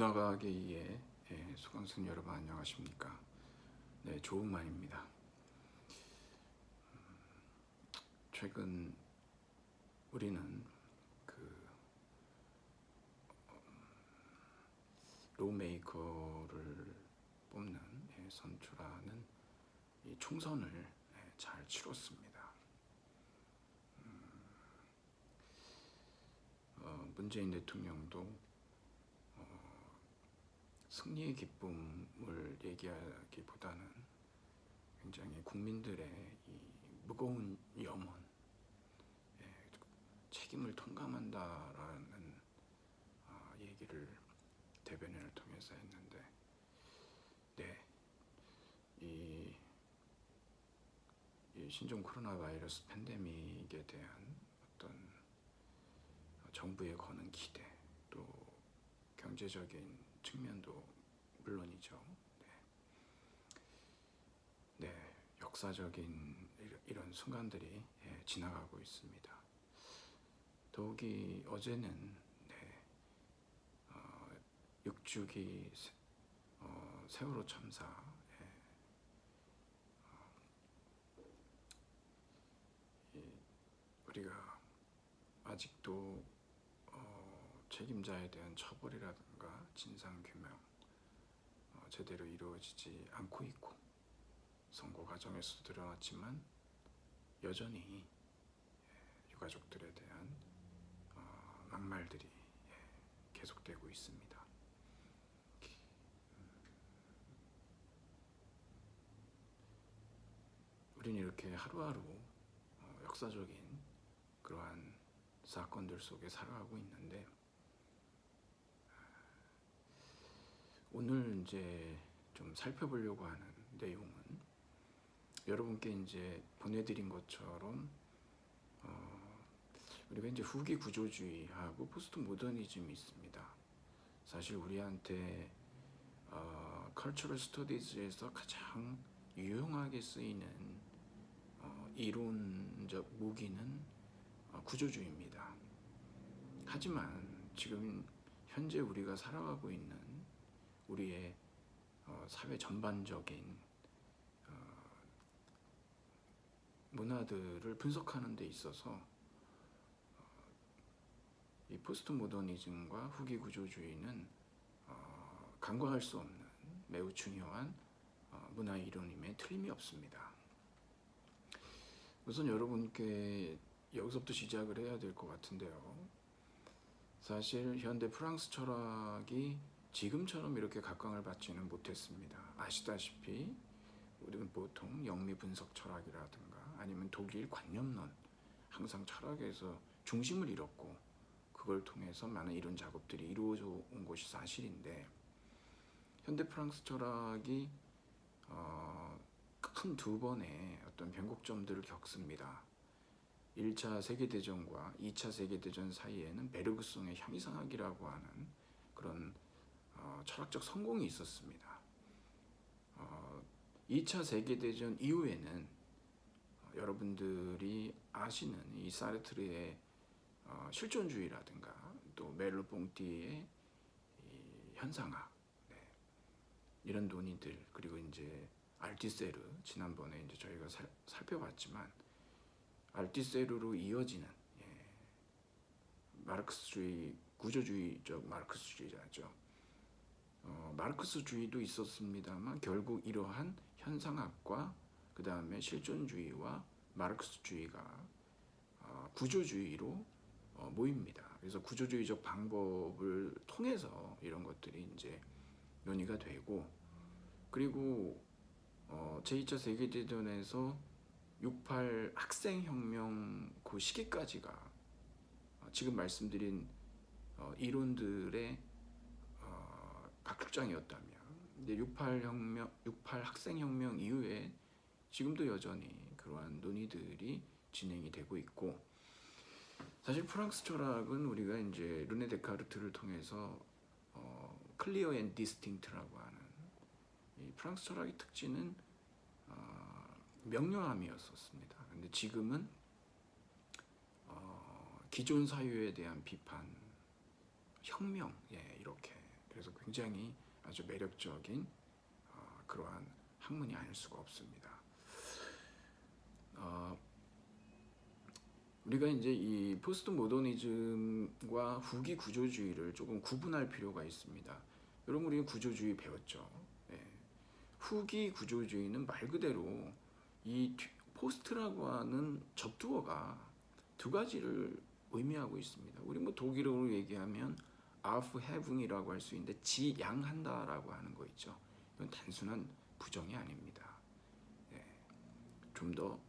문화과학의 수강생 여러분 안녕하십니까? 네, 조응만입니다. 최근 우리는 로메이커를 뽑는 선출하는 이 총선을 잘 치렀습니다. 문재인 대통령도 승리의 기쁨을 얘기하기보다는 굉장히 국민들의 이 무거운 염원, 책임을 통감한다라는 얘기를 대변인을 통해서 했는데, 이 신종 코로나 바이러스 팬데믹에 대한 어떤 정부에 거는 기대, 또 경제적인 측면도 물론이죠. 역사적인 이런 순간들이 지나가고 있습니다. 더욱이 어제는 6주기 세월호 참사, 우리가 아직도 책임자에 대한 처벌이라든가 진상규명 제대로 이루어지지 않고 있고, 선고 과정에서도 드러났지만 여전히 유가족들에 대한 막말들이 계속되고 있습니다. 우리는 이렇게 하루하루 역사적인 그러한 사건들 속에 살아가고 있는데, 오늘 이제 좀 살펴보려고 하는 내용은 여러분께 이제 보내드린 것처럼 우리가 이제 후기 구조주의하고 포스트 모더니즘이 있습니다. 사실 우리한테 cultural studies에서 가장 유용하게 쓰이는 이론적 무기는 구조주의입니다. 하지만 지금 현재 우리가 살아가고 있는 우리의 사회 전반적인 문화들을 분석하는 데 있어서 이 포스트 모더니즘과 후기 구조주의는 간과할 수 없는 매우 중요한 문화 이론임에 틀림이 없습니다. 우선 여러분께 여기서부터 시작을 해야 될 것 같은데요. 사실 현대 프랑스 철학이 지금처럼 이렇게 각광을 받지는 못했습니다. 아시다시피 우리는 보통 영미 분석 철학이라든가 아니면 독일 관념론, 항상 철학에서 중심을 잃었고 그걸 통해서 많은 이론 작업들이 이루어져 온 것이 사실인데, 현대 프랑스 철학이 큰 두 번의 어떤 변곡점들을 겪습니다. 1차 세계대전과 2차 세계대전 사이에는 베르그송의 형이상학이라고 하는 그런 철학적 성공이 있었습니다. 2차 세계대전 이후에는 여러분들이 아시는 이 사르트르의 실존주의라든가 또 멜로봉띠의 현상학, 이런 논의들, 그리고 이제 알티세르, 지난번에 이제 저희가 살펴봤지만 알티세르로 이어지는 마르크스주의, 구조주의적 마르크스주의자죠. 마르크스주의도 있었습니다만 결국 이러한 현상학과 그 다음에 실존주의와 마르크스주의가 구조주의로 모입니다. 그래서 구조주의적 방법을 통해서 이런 것들이 이제 논의가 되고, 그리고 제2차 세계대전에서 68 학생혁명 그 시기까지가 지금 말씀드린 이론들의 각축장이었다면, 이제 68 학생혁명 이후에 지금도 여전히 그러한 논의들이 진행이 되고 있고, 사실 프랑스 철학은 우리가 이제 르네 데카르트를 통해서 클리어 앤 디스팅트라고 하는 이 프랑스 철학의 특징은 명료함이었었습니다. 근데 지금은 기존 사유에 대한 비판, 혁명, 이렇게 그래서 굉장히 아주 매력적인 그러한 학문이 아닐 수가 없습니다. 우리가 이제 이 포스트 모더니즘과 후기 구조주의를 조금 구분할 필요가 있습니다. 여러분 우리 구조주의 배웠죠? 네. 후기 구조주의는 말 그대로 이 포스트라고 하는 접두어가 두 가지를 의미하고 있습니다. 우리 뭐 독일어로 얘기하면 aufhebung이라고 할 수 있는데 지양한다라고 하는 거 있죠. 이건 단순한 부정이 아닙니다. 네. 좀 더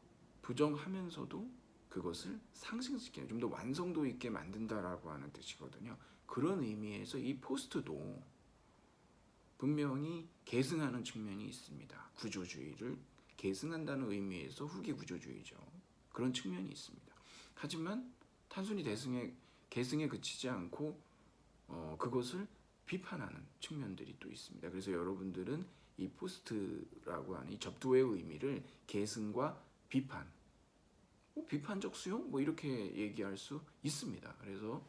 부정하면서도 그것을 상승시키는, 좀 더 완성도 있게 만든다라고 하는 뜻이거든요. 그런 의미에서 이 포스트도 분명히 계승하는 측면이 있습니다. 구조주의를 계승한다는 의미에서 후기 구조주의죠. 그런 측면이 있습니다. 하지만 단순히 계승에 그치지 않고 그것을 비판하는 측면들이 또 있습니다. 그래서 여러분들은 이 포스트라고 하는 이 접두의 의미를 계승과 비판, 비판적 수용 이렇게 얘기할 수 있습니다. 그래서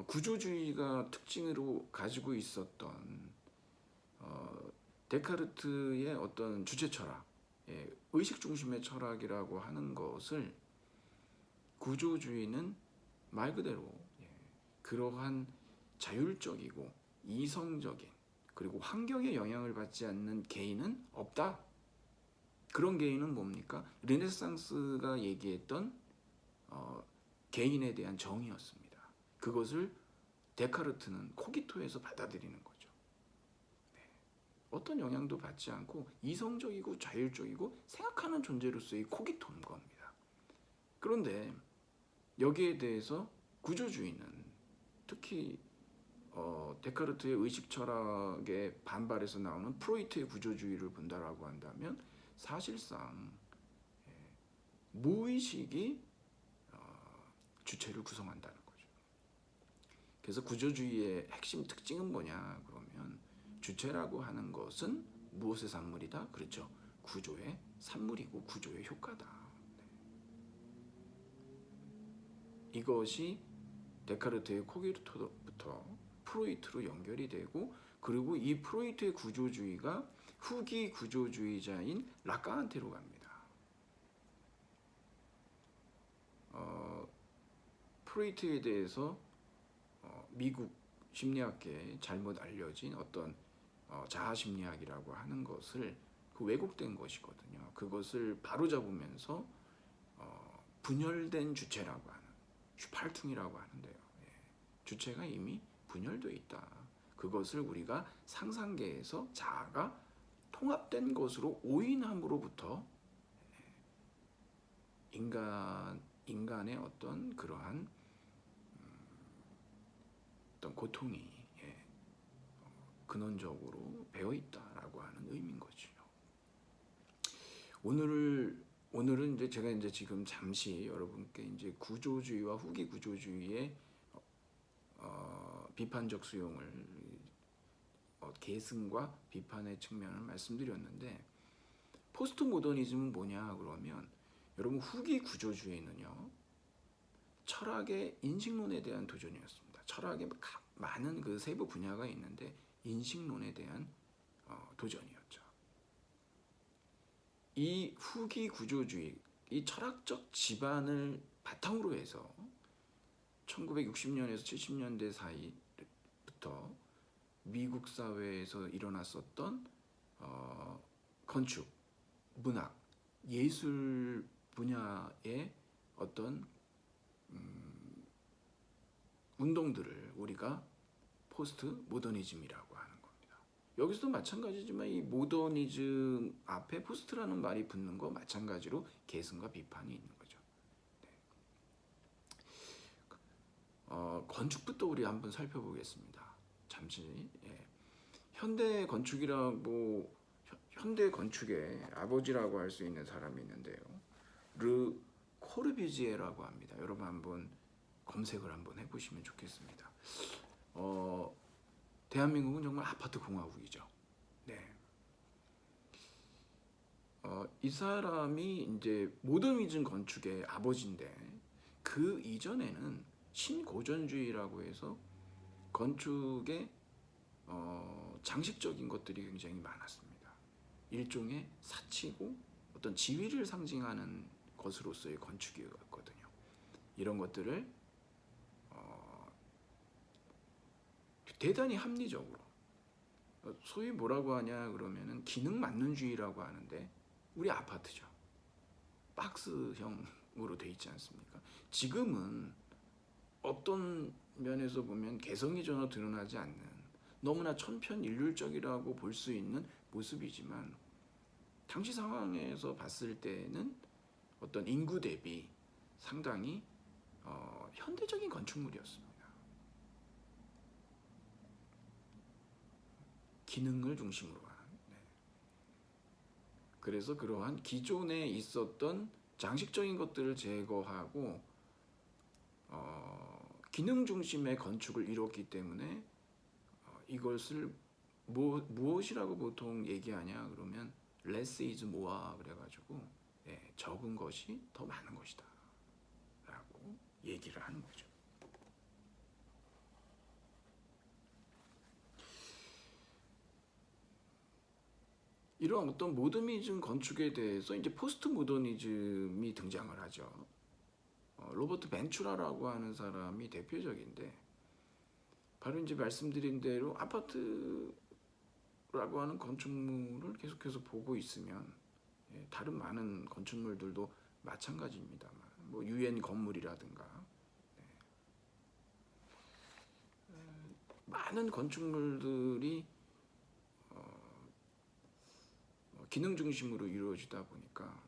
구조주의가 특징으로 가지고 있었던 데카르트의 어떤 주체 철학, 의식 중심의 철학이라고 하는 것을 구조주의는 말 그대로 그러한 자율적이고 이성적인, 그리고 환경에 영향을 받지 않는 개인은 없다. 그런 개인은 뭡니까? 르네상스가 얘기했던 개인에 대한 정의였습니다. 그것을 데카르트는 코기토에서 받아들이는 거죠. 네. 어떤 영향도 받지 않고 이성적이고 자율적이고 생각하는 존재로서의 코기토인 겁니다. 그런데 여기에 대해서 구조주의는 특히 데카르트의 의식 철학에 반발해서 나오는 프로이트의 구조주의를 본다라고 한다면 사실상 무의식이 주체를 구성한다는 거죠. 그래서 구조주의의 핵심 특징은 뭐냐 그러면 주체라고 하는 것은 무엇의 산물이다? 그렇죠. 구조의 산물이고 구조의 효과다. 네. 이것이 데카르트의 코기토부터 프로이트로 연결이 되고, 그리고 이 프로이트의 구조주의가 후기 구조주의자인 라칸한테로 갑니다. 프로이트에 대해서 미국 심리학계에 잘못 알려진 어떤 자아심리학이라고 하는 것을 왜곡된 것이거든요. 그것을 바로잡으면서 분열된 주체라고 하는 슈팔퉁이라고 하는데요. 주체가 이미 분열되어 있다. 그것을 우리가 상상계에서 자아가 통합된 것으로 오인함으로부터 인간의 어떤 그러한 어떤 고통이 근원적으로 배어 있다라고 하는 의미인 거죠. 오늘은 이제 제가 이제 지금 잠시 여러분께 이제 구조주의와 후기 구조주의의 비판적 수용을 계승과 비판의 측면을 말씀드렸는데, 포스트 모더니즘은 뭐냐 그러면 여러분 후기 구조주의는요 철학의 인식론에 대한 도전이었습니다. 철학의 많은 그 세부 분야가 있는데 인식론에 대한 도전이었죠. 이 후기 구조주의, 이 철학적 지반을 바탕으로 해서 1960년에서 70년대 사이부터 미국 사회에서 일어났었던 건축, 문학, 예술 분야의 어떤 운동들을 우리가 포스트 모더니즘이라고 하는 겁니다. 여기서도 마찬가지지만 이 모더니즘 앞에 포스트라는 말이 붙는 거 마찬가지로 계승과 비판이 있는 거죠. 네. 건축부터 우리 한번 살펴보겠습니다. 잠시. 현대 건축이라고, 현대 건축의 아버지라고 할 수 있는 사람이 있는데요. 르 코르비지에라고 합니다. 여러분 한번 검색을 한번 해보시면 좋겠습니다. 대한민국은 정말 아파트 공화국이죠. 네. 이 사람이 이제 모더니즘 건축의 아버지인데, 그 이전에는 신고전주의라고 해서 건축에 장식적인 것들이 굉장히 많았습니다. 일종의 사치고 어떤 지위를 상징하는 것으로서의 건축이었거든요. 이런 것들을 대단히 합리적으로, 소위 뭐라고 하냐 그러면은 기능 만능주의라고 하는데, 우리 아파트죠. 박스형으로 돼 있지 않습니까? 지금은 어떤 면에서 보면 개성이 전혀 드러나지 않는 너무나 천편일률적이라고 볼 수 있는 모습이지만, 당시 상황에서 봤을 때는 어떤 인구 대비 상당히 현대적인 건축물이었습니다. 기능을 중심으로 하는. 그래서 그러한 기존에 있었던 장식적인 것들을 제거하고 기능 중심의 건축을 이뤘기 때문에 이것을 무엇이라고 보통 얘기하냐 그러면 less is more 그래가지고 적은 것이 더 많은 것이다 라고 얘기를 하는 거죠. 이런 어떤 모더니즘 건축에 대해서 이제 포스트 모더니즘이 등장을 하죠. 로버트 벤추라라고 하는 사람이 대표적인데, 바로 이제 말씀드린 대로 아파트라고 하는 건축물을 계속해서 보고 있으면 다른 많은 건축물들도 마찬가지입니다만, 뭐 유엔 건물이라든가 많은 건축물들이 기능 중심으로 이루어지다 보니까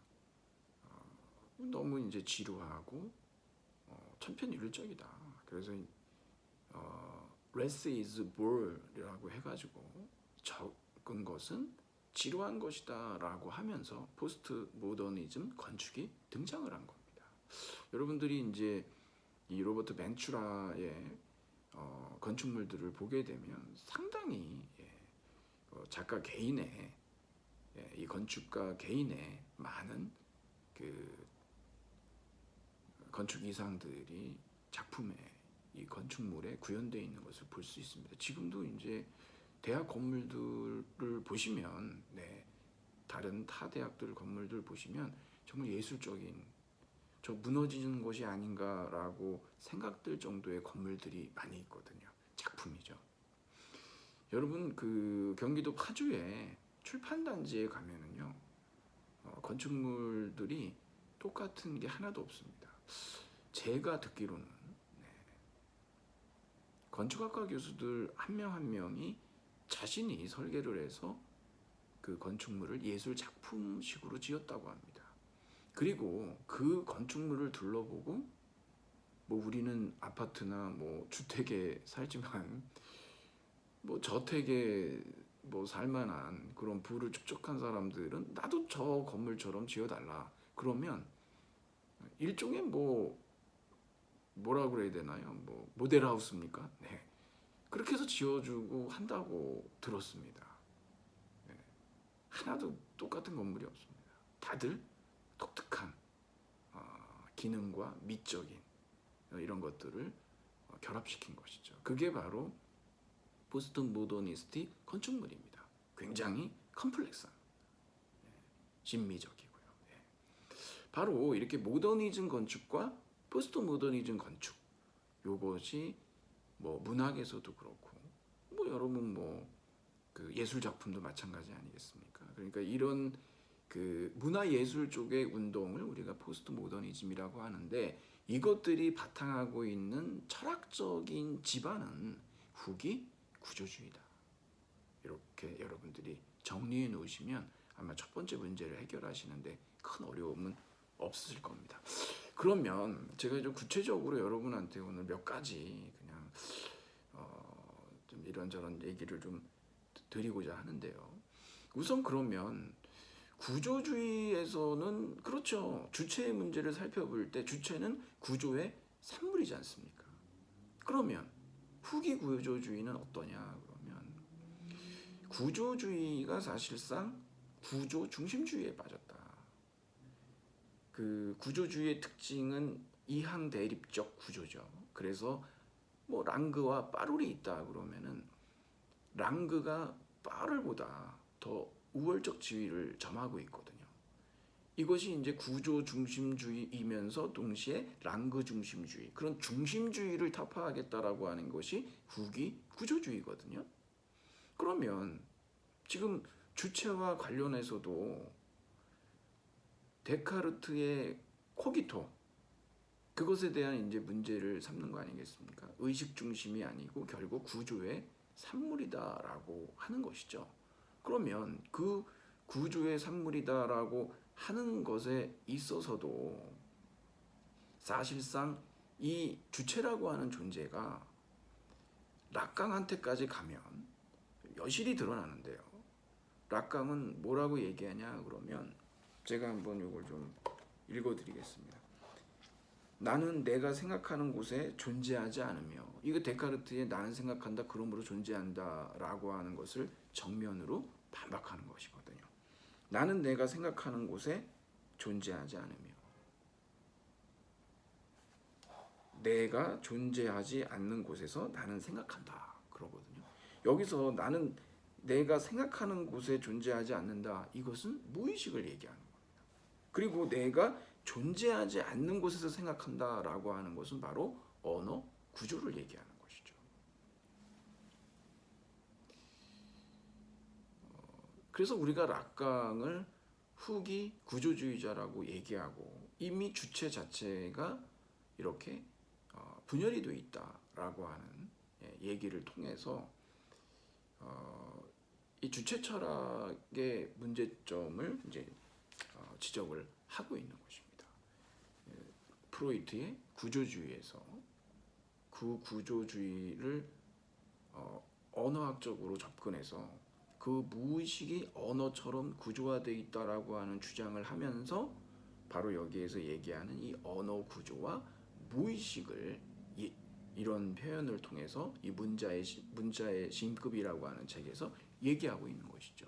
너무 이제 지루하고 천편일률적이다. 그래서 less is more라고 해가지고 적은 것은 지루한 것이다라고 하면서 포스트 모더니즘 건축이 등장을 한 겁니다. 여러분들이 이제 이 로버트 벤추라의 건축물들을 보게 되면 상당히 작가 개인의 이 건축가 개인의 많은 그 건축 이상들이 작품에, 이 건축물에 구현되어 있는 것을 볼 수 있습니다. 지금도 이제 대학 건물들을 보시면, 다른 타 대학들 건물들 보시면 정말 예술적인, 저 무너지는 것이 아닌가라고 생각될 정도의 건물들이 많이 있거든요. 작품이죠. 여러분, 그 경기도 파주에 출판단지에 가면은요, 건축물들이 똑같은 게 하나도 없습니다. 제가 듣기로는 건축학과 교수들 한 명 한 명이 자신이 설계를 해서 그 건축물을 예술 작품식으로 지었다고 합니다. 그리고 그 건축물을 둘러보고, 뭐 우리는 아파트나 뭐 주택에 살지만 뭐 저택에 뭐 살만한 그런 부를 축적한 사람들은 나도 저 건물처럼 지어달라 그러면 일종의 뭐라고 그래야 되나요? 뭐 모델하우스입니까? 그렇게 해서 지어주고 한다고 들었습니다. 하나도 똑같은 건물이 없습니다. 다들 독특한 기능과 미적인 이런 것들을 결합시킨 것이죠. 그게 바로 포스트 모더니스틱 건축물입니다. 굉장히 컴플렉스한, 진미적이고요. 바로 이렇게 모더니즘 건축과 포스트 모더니즘 건축, 요것이 뭐 문학에서도 그렇고, 뭐 여러분 그 예술 작품도 마찬가지 아니겠습니까? 그러니까 이런 그 문화 예술 쪽의 운동을 우리가 포스트 모더니즘이라고 하는데, 이것들이 바탕하고 있는 철학적인 지반은 후기 구조주의다. 이렇게 여러분들이 정리해 놓으시면 아마 첫 번째 문제를 해결하시는데 큰 어려움은 없으실 겁니다. 그러면 제가 좀 구체적으로 여러분한테 오늘 몇 가지 그냥 좀 이런저런 얘기를 좀 드리고자 하는데요. 우선 그러면 구조주의에서는 그렇죠. 주체의 문제를 살펴볼 때 주체는 구조의 산물이지 않습니까? 그러면 후기 구조주의는 어떠냐 그러면, 구조주의가 사실상 구조 중심주의에 빠졌다. 그 구조주의의 특징은 이항 대립적 구조죠. 그래서 뭐 랑그와 빠룰이 있다 그러면은 랑그가 빠룰보다 더 우월적 지위를 점하고 있거든요. 이것이 이제 구조 중심주의이면서 동시에 랑그 중심주의, 그런 중심주의를 타파하겠다라고 하는 것이 후기 구조주의거든요. 그러면 지금 주체와 관련해서도 데카르트의 코기토, 그것에 대한 이제 문제를 삼는 거 아니겠습니까? 의식 중심이 아니고 결국 구조의 산물이다라고 하는 것이죠. 그러면 그 구조의 산물이다라고 하는 것에 있어서도 사실상 이 주체라고 하는 존재가 락강한테까지 가면 여실히 드러나는데요. 락강은 뭐라고 얘기하냐 그러면 제가 한번 이걸 좀 읽어드리겠습니다. 나는 내가 생각하는 곳에 존재하지 않으며, 이거 데카르트의 나는 생각한다 그러므로 존재한다 라고 하는 것을 정면으로 반박하는 것이거든요. 나는 내가 생각하는 곳에 존재하지 않으며, 내가 존재하지 않는 곳에서 나는 생각한다 그러거든요. 여기서 나는 내가 생각하는 곳에 존재하지 않는다, 이것은 무의식을 얘기하는 겁니다. 그리고 내가 존재하지 않는 곳에서 생각한다라고 하는 것은 바로 언어 구조를 얘기하는 것이죠. 그래서 우리가 락강을 후기 구조주의자라고 얘기하고, 이미 주체 자체가 이렇게 분열이 되어 있다라고 하는 얘기를 통해서 이 주체 철학의 문제점을 이제 지적을 하고 있는 것입니다. 프로이트의 구조주의에서 그 구조주의를 언어학적으로 접근해서 그 무의식이 언어처럼 구조화되어 있다라고 하는 주장을 하면서 바로 여기에서 얘기하는 이 언어 구조와 무의식을 이런 표현을 통해서 이 문자의 신급이라고 하는 책에서 얘기하고 있는 것이죠.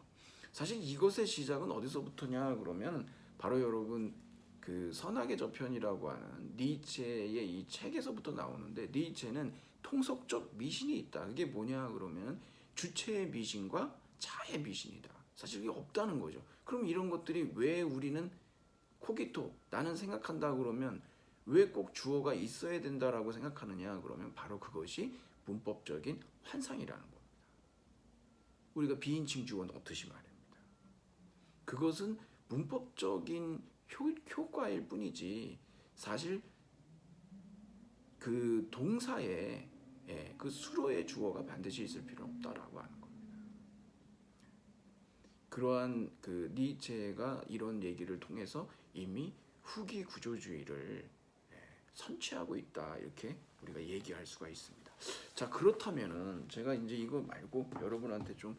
사실 이것의 시작은 어디서부터냐 그러면 바로 여러분 그 선악의 저편이라고 하는 니체의 이 책에서부터 나오는데, 니체는 통속적 미신이 있다. 그게 뭐냐 그러면 주체의 미신과 자의 미신이다. 사실 이게 없다는 거죠. 그럼 이런 것들이 왜 우리는 코기토, 나는 생각한다 그러면 왜 꼭 주어가 있어야 된다라고 생각하느냐 그러면 바로 그것이 문법적인 환상이라는 겁니다. 우리가 비인칭 주어 넣듯이 말입니다. 그것은 문법적인 효과일 뿐이지 사실 그 동사에 그 수로의 주어가 반드시 있을 필요는 없다라고 하는 겁니다. 그러한 그 니체가 이런 얘기를 통해서 이미 후기 구조주의를 선취하고 있다, 이렇게 우리가 얘기할 수가 있습니다. 자, 그렇다면은 제가 이제 이거 말고 여러분한테 좀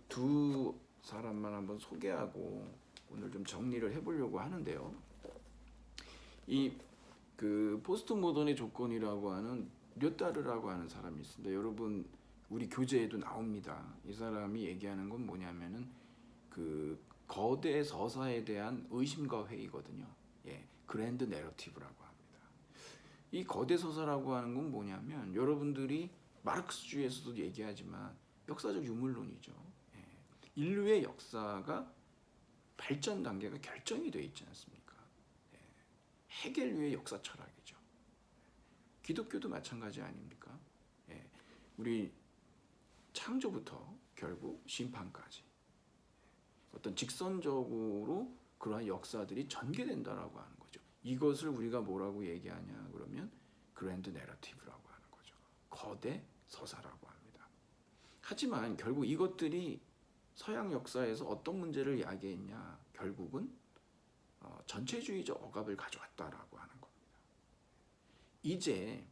두 사람만 한번 소개하고 오늘 좀 정리를 해보려고 하는데요. 이 그 포스트 모던의 조건이라고 하는 료타르라고 하는 사람이 있습니다. 여러분 우리 교재에도 나옵니다. 이 사람이 얘기하는 건 뭐냐면은 그 거대 서사에 대한 의심과 회의거든요. 그랜드 내러티브라고 합니다. 이 거대 서사라고 하는 건 뭐냐면 여러분들이 마르크스주의에서도 얘기하지만 역사적 유물론이죠. 인류의 역사가 발전 단계가 결정이 되어 있지 않습니까? 헤겔류의 역사 철학이죠. 기독교도 마찬가지 아닙니까? 우리 창조부터 결국 심판까지 어떤 직선적으로 그러한 역사들이 전개된다라고 하는 거죠. 이것을 우리가 뭐라고 얘기하냐 그러면 그랜드 내러티브라고 하는 거죠. 거대 서사라고 합니다. 하지만 결국 이것들이 서양 역사에서 어떤 문제를 야기했냐, 결국은 전체주의적 억압을 가져왔다라고 하는 겁니다. 이제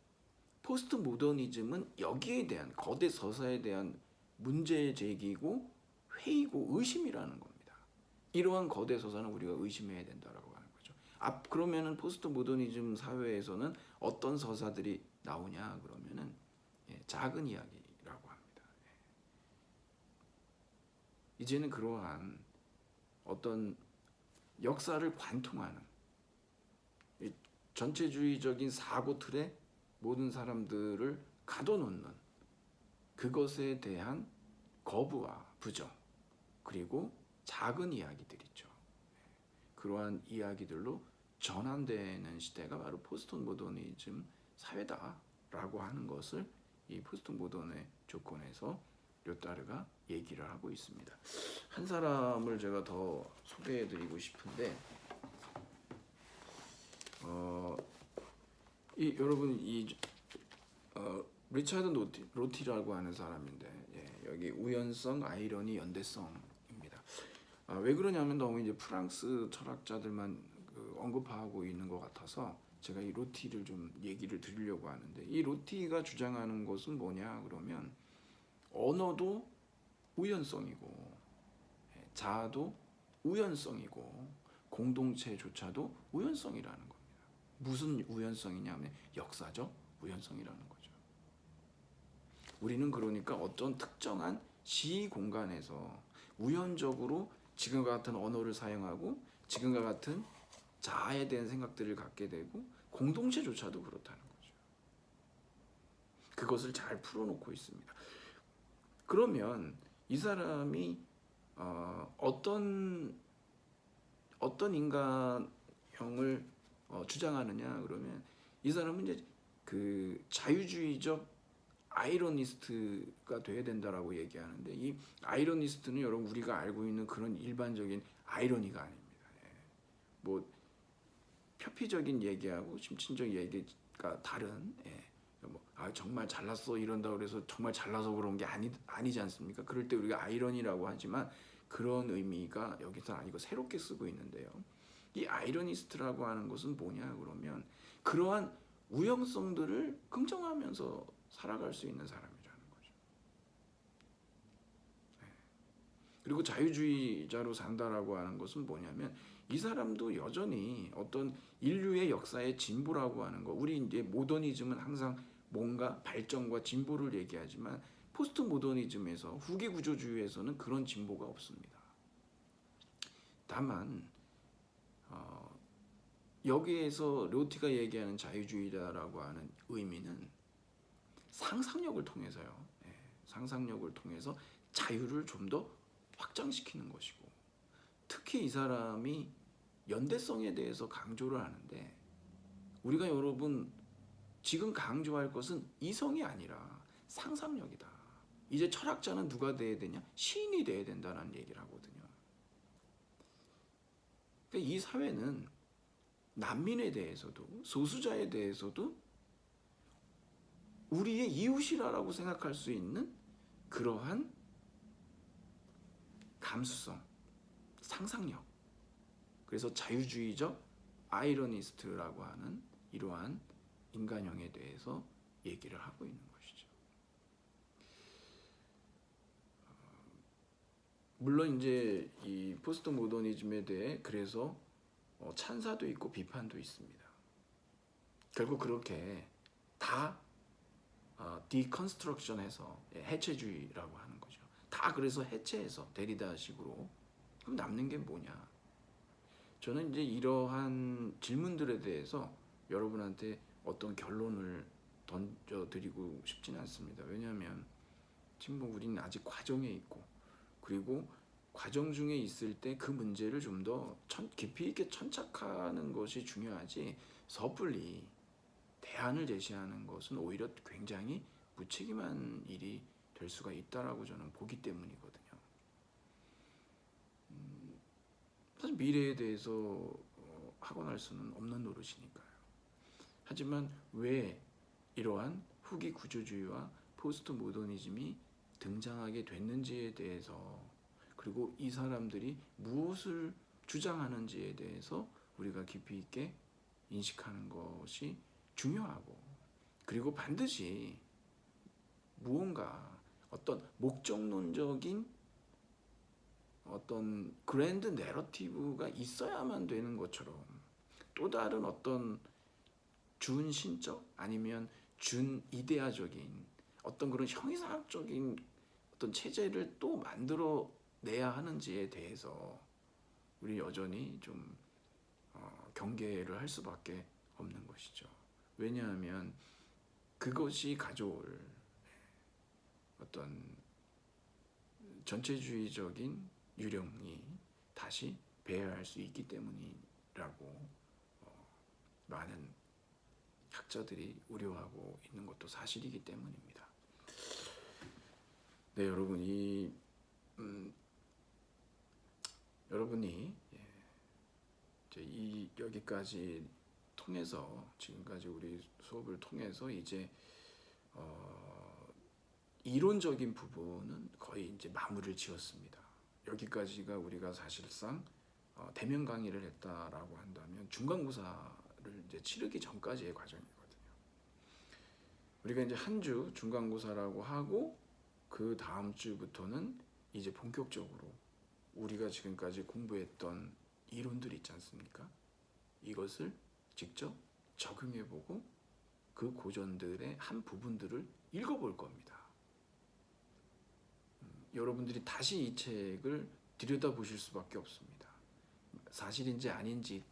포스트 모더니즘은 여기에 대한 거대 서사에 대한 문제 제기고 회의고 의심이라는 겁니다. 이러한 거대 서사는 우리가 의심해야 된다라고 하는 거죠. 그러면은 포스트 모더니즘 사회에서는 어떤 서사들이 나오냐 그러면은 작은 이야기라고 합니다. 이제는 그러한 어떤 역사를 관통하는 전체주의적인 사고 틀에 모든 사람들을 가둬놓는 그것에 대한 거부와 부정, 그리고 작은 이야기들 있죠. 그러한 이야기들로 전환되는 시대가 바로 포스트 모더니즘 사회다라고 하는 것을 이 포스트 모던의 조건에서 료타르가 얘기를 하고 있습니다. 한 사람을 제가 더 소개해드리고 싶은데, 여러분 리차드 로티라고 하는 사람인데, 여기 우연성, 아이러니, 연대성입니다. 왜 그러냐면 너무 이제 프랑스 철학자들만 언급하고 있는 것 같아서 제가 이 로티를 좀 얘기를 드리려고 하는데, 이 로티가 주장하는 것은 뭐냐 그러면 언어도 우연성이고 자아도 우연성이고 공동체조차도 우연성이라는 겁니다. 무슨 우연성이냐면 역사적 우연성이라는 거죠. 우리는 그러니까 어떤 특정한 시공간에서 우연적으로 지금과 같은 언어를 사용하고 지금과 같은 자아에 대한 생각들을 갖게 되고 공동체조차도 그렇다는 거죠. 그것을 잘 풀어놓고 있습니다. 그러면 이 사람이 어떤 인간형을 주장하느냐 그러면 이 사람은 이제 그 자유주의적 아이러니스트가 돼야 된다라고 얘기하는데, 이 아이러니스트는 여러분 우리가 알고 있는 그런 일반적인 아이러니가 아닙니다. 뭐 표피적인 얘기하고 심층적 얘기가 다른, 정말 잘났어 이런다 그래서 정말 잘나서 그런 게 아니지 않습니까? 그럴 때 우리가 아이러니라고 하지만 그런 의미가 여기서 아니고 새롭게 쓰고 있는데요. 이 아이러니스트라고 하는 것은 뭐냐 그러면 그러한 우연성들을 긍정하면서 살아갈 수 있는 사람이라는 거죠. 그리고 자유주의자로 산다라고 하는 것은 뭐냐면 이 사람도 여전히 어떤 인류의 역사의 진보라고 하는 거, 우리 이제 모더니즘은 항상 뭔가 발전과 진보를 얘기하지만 포스트 모더니즘에서 후기 구조주의에서는 그런 진보가 없습니다. 다만 여기에서 로티가 얘기하는 자유주의자라고 하는 의미는 상상력을 통해서요. 상상력을 통해서 자유를 좀 더 확장시키는 것이고, 특히 이 사람이 연대성에 대해서 강조를 하는데, 우리가 여러분 지금 강조할 것은 이성이 아니라 상상력이다. 이제 철학자는 누가 돼야 되냐? 시인이 돼야 된다는 얘기를 하거든요. 그러니까 이 사회는 난민에 대해서도 소수자에 대해서도 우리의 이웃이라고 생각할 수 있는 그러한 감수성, 상상력, 그래서 자유주의적 아이러니스트라고 하는 이러한 인간형에 대해서 얘기를 하고 있는 것이죠. 물론 이제 이 포스트 모더니즘에 대해 그래서 찬사도 있고 비판도 있습니다. 결국 그렇게 다 디컨스트럭션해서 해체주의라고 하는 거죠. 다 그래서 해체해서 데리다식으로. 그럼 남는 게 뭐냐? 저는 이제 이러한 질문들에 대해서 여러분한테 어떤 결론을 던져드리고 싶지는 않습니다. 왜냐하면 지금 우리는 아직 과정에 있고, 그리고 과정 중에 있을 때 그 문제를 좀 더 깊이 있게 천착하는 것이 중요하지, 섣불리 대안을 제시하는 것은 오히려 굉장히 무책임한 일이 될 수가 있다라고 저는 보기 때문이거든요. 사실 미래에 대해서 하고 날 수는 없는 노릇이니까요. 하지만 왜 이러한 후기 구조주의와 포스트 모더니즘이 등장하게 됐는지에 대해서, 그리고 이 사람들이 무엇을 주장하는지에 대해서 우리가 깊이 있게 인식하는 것이 중요하고, 그리고 반드시 무언가 어떤 목적론적인 어떤 그랜드 내러티브가 있어야만 되는 것처럼, 또 다른 어떤 준신적 아니면 준이데아적인 어떤 그런 형이상학적인 어떤 체제를 또 만들어내야 하는지에 대해서 우리 여전히 좀 경계를 할 수밖에 없는 것이죠. 왜냐하면 그것이 가져올 어떤 전체주의적인 유령이 다시 배회할 수 있기 때문이라고 많은 학자들이 우려하고 있는 것도 사실이기 때문입니다. 네, 여러분이 이제 여기까지 통해서 지금까지 우리 수업을 통해서 이제 이론적인 부분은 거의 이제 마무리를 지었습니다. 여기까지가 우리가 사실상 대면 강의를 했다라고 한다면 중간고사를 이제 치르기 전까지의 과정이거든요. 우리가 이제 한 주 중간고사라고 하고 그 다음 주부터는 이제 본격적으로 우리가 지금까지 공부했던 이론들 있지 않습니까? 이것을 직접 적용해보고 그 고전들의 한 부분들을 읽어볼 겁니다. 여러분들이 다시 이 책을 들여다보실 수밖에 없습니다. 사실인지 아닌지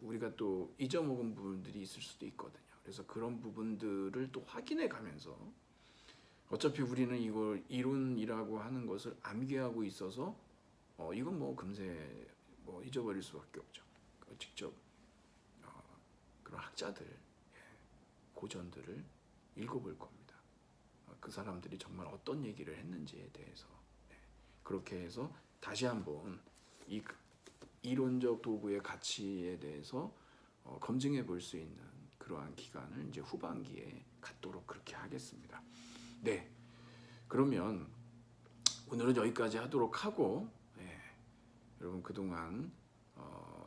우리가 또 잊어먹은 부분들이 있을 수도 있거든요. 그래서 그런 부분들을 또 확인해 가면서 어차피 우리는 이걸 이론이라고 하는 것을 암기하고 있어서 이건 뭐 금세 잊어버릴 수밖에 없죠. 직접 그런 학자들, 고전들을 읽어볼 겁니다. 그 사람들이 정말 어떤 얘기를 했는지에 대해서 그렇게 해서 다시 한번 이 이론적 도구의 가치에 대해서 검증해 볼 수 있는 그러한 기간을 이제 후반기에 갖도록 그렇게 하겠습니다. 네, 그러면 오늘은 여기까지 하도록 하고 여러분 그동안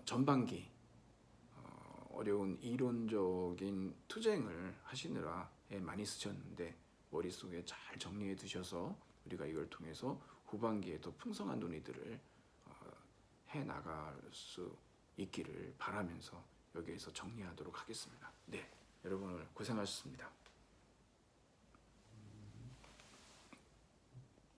전반기 어려운 이론적인 투쟁을 하시느라 많이 쓰셨는데 머릿속에 잘 정리해 두셔서 우리가 이걸 통해서 후반기에 더 풍성한 논의들을 해 나갈 수 있기를 바라면서 여기에서 정리하도록 하겠습니다. 네, 여러분 오늘 고생하셨습니다.